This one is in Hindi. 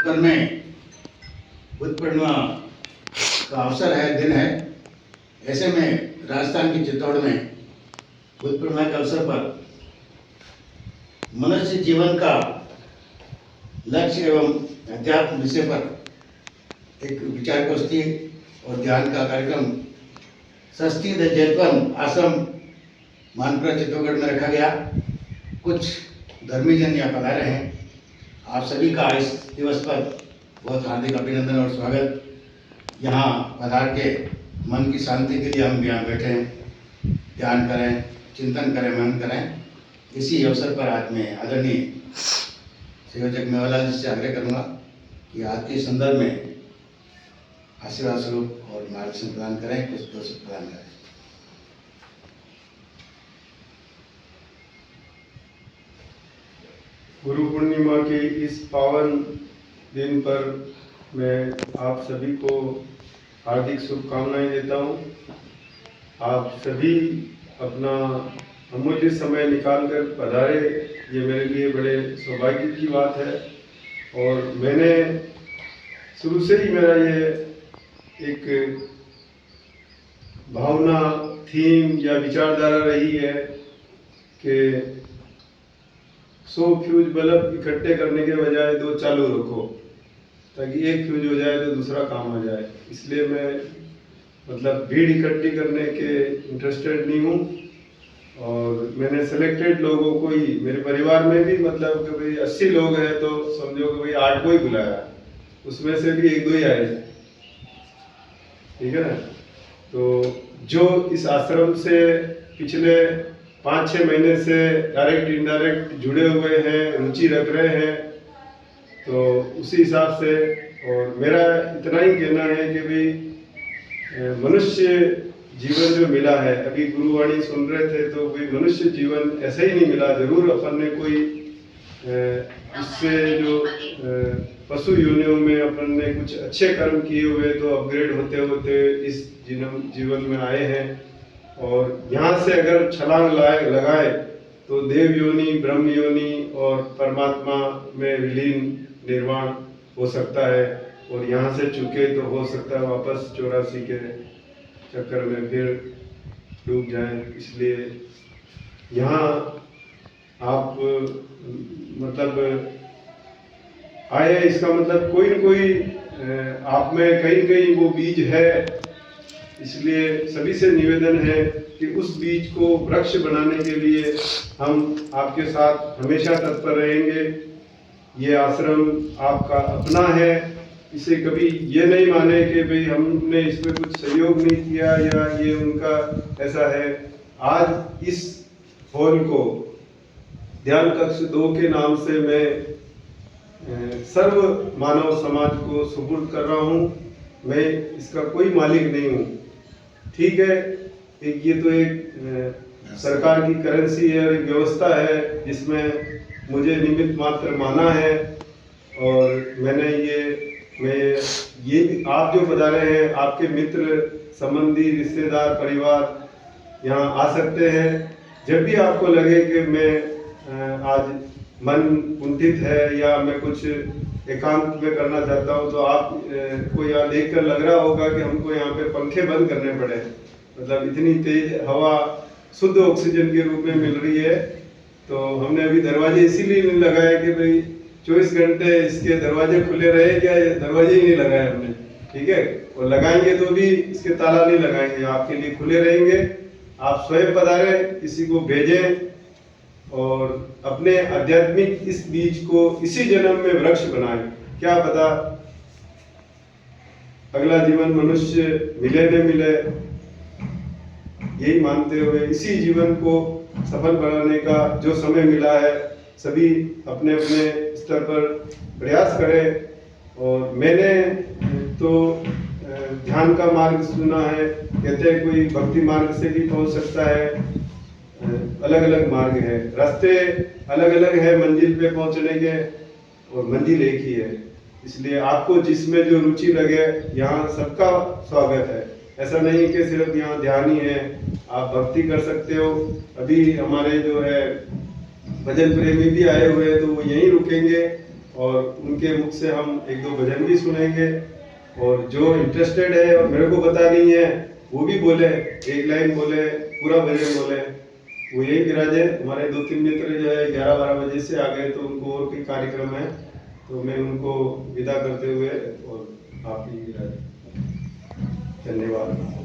उत्तर में बुद्ध पूर्णिमा का अवसर है, दिन है। ऐसे में राजस्थान की चित्तौड़ में बुद्ध पूर्णिमा के अवसर पर मनुष्य जीवन का लक्ष्य एवं अध्यात्म विषय पर एक विचार गोष्ठी और ध्यान का कार्यक्रम षष्ठी द जैतवन आश्रम मानपुरा चित्तौड़गढ़ में रखा गया। कुछ धर्मी जन यहाँ पधारे हैं। आप सभी का इस दिवस पर बहुत हार्दिक अभिनंदन और स्वागत। यहाँ पधार के मन की शांति के लिए हम यहाँ बैठे हैं, ध्यान करें, चिंतन करें, मनन करें। इसी अवसर पर आज मैं आदरणीय संयोजक मेवालाल जी से आग्रह करूँगा कि आज के संदर्भ में आशीर्वाद स्वरूप और मार्गदर्शन प्रदान करें, कुछ दो शब्द प्रदान करें। गुरु पूर्णिमा के इस पावन दिन पर मैं आप सभी को हार्दिक शुभकामनाएं देता हूं। आप सभी अपना अमूल्य समय निकालकर पधारे, ये मेरे लिए बड़े सौभाग्य की बात है। और मैंने शुरू से ही मेरा ये एक भावना, थीम या विचारधारा रही है कि 100 फ्यूज बल्ब इकट्ठे करने के बजाय 2 चालू रखो, ताकि एक फ्यूज हो जाए तो दूसरा काम हो जाए। इसलिए मैं भीड़ इकट्ठी करने के इंटरेस्टेड नहीं हूँ। और मैंने सेलेक्टेड लोगों को ही, मेरे परिवार में भी कि भाई 80 लोग हैं तो समझो कि भाई 8 को ही बुलाया, उसमें से भी 1-2 ही आए, ठीक है ना। तो जो इस आश्रम से पिछले 5-6 महीने से डायरेक्ट इनडायरेक्ट जुड़े हुए हैं, रुचि रख रहे हैं, तो उसी हिसाब से। और मेरा इतना ही कहना है कि भाई मनुष्य जीवन जो मिला है, अभी गुरुवाणी सुन रहे थे तो भाई मनुष्य जीवन ऐसे ही नहीं मिला। जरूर अपन ने कोई इससे जो पशु योनियों में अपन ने कुछ अच्छे कर्म किए हुए तो अपग्रेड होते होते इस जीवन में आए हैं। और यहाँ से अगर छलांग लगाए तो देव योनि, ब्रह्म योनि और परमात्मा में विलीन निर्वाण हो सकता है। और यहाँ से चुके तो हो सकता है वापस 84 के चक्कर में फिर डूब जाए। इसलिए यहाँ आप आए, इसका कोई न कोई आप में कहीं कहीं वो बीज है। इसलिए सभी से निवेदन है कि उस बीज को वृक्ष बनाने के लिए हम आपके साथ हमेशा तत्पर रहेंगे। ये आश्रम आपका अपना है, इसे कभी ये नहीं माने कि भाई हमने इसमें कुछ सहयोग नहीं किया या ये उनका ऐसा है। आज इस हॉल को ध्यान कक्ष 2 के नाम से मैं सर्व मानव समाज को सुपुर्द कर रहा हूँ। मैं इसका कोई मालिक नहीं हूँ, ठीक है। ये तो एक सरकार की करेंसी है और एक व्यवस्था है जिसमें मुझे निमित्त मात्र माना है। और मैं ये आप जो पधारे हैं, आपके मित्र, संबंधी, रिश्तेदार, परिवार यहाँ आ सकते हैं। जब भी आपको लगे कि मैं आज मन कुंठित है या मैं कुछ एकांत में करना चाहता हूँ, तो आप को यहाँ देखकर लग रहा होगा कि हमको यहाँ पे पंखे बंद करने पड़े। इतनी तेज हवा शुद्ध ऑक्सीजन के रूप में मिल रही है। तो हमने अभी दरवाजे इसीलिए नहीं लगाए कि भाई 24 घंटे इसके दरवाजे खुले रहे, क्या दरवाजे ही नहीं लगाए हमने, ठीक है। और लगाएंगे तो भी इसके ताला नहीं लगाएंगे, आपके लिए खुले रहेंगे। आप स्वयं पधारे, किसी को भेजें और अपने आध्यात्मिक इस बीज को इसी जन्म में वृक्ष बनाएं। क्या पता अगला जीवन मनुष्य मिले न मिले, यही मानते हुए इसी जीवन को सफल बनाने का जो समय मिला है, सभी अपने अपने स्तर पर प्रयास करें। और मैंने तो ध्यान का मार्ग सुना है, कहते हैं कोई भक्ति मार्ग से भी पहुंच सकता है। अलग अलग मार्ग है, रास्ते अलग अलग है मंजिल पे पहुंचने के, और मंजिल एक ही है। इसलिए आपको जिसमें जो रुचि लगे, यहाँ सबका स्वागत है। ऐसा नहीं कि सिर्फ यहाँ ध्यान ही है, आप भक्ति कर सकते हो। अभी हमारे जो है भजन प्रेमी भी आए हुए हैं, तो वो यहीं रुकेंगे और उनके मुख से हम एक दो भजन भी सुनेंगे। और जो इंटरेस्टेड है और मेरे को पता नहीं है वो भी बोले, एक लाइन बोले, पूरा भजन बोले, वो यही विराजे। हमारे 2-3 मित्र जो है 11-12 बजे से आ गए, तो उनको और कोई कार्यक्रम है, तो मैं उनको विदा करते हुए और आप ही विराजे। धन्यवाद।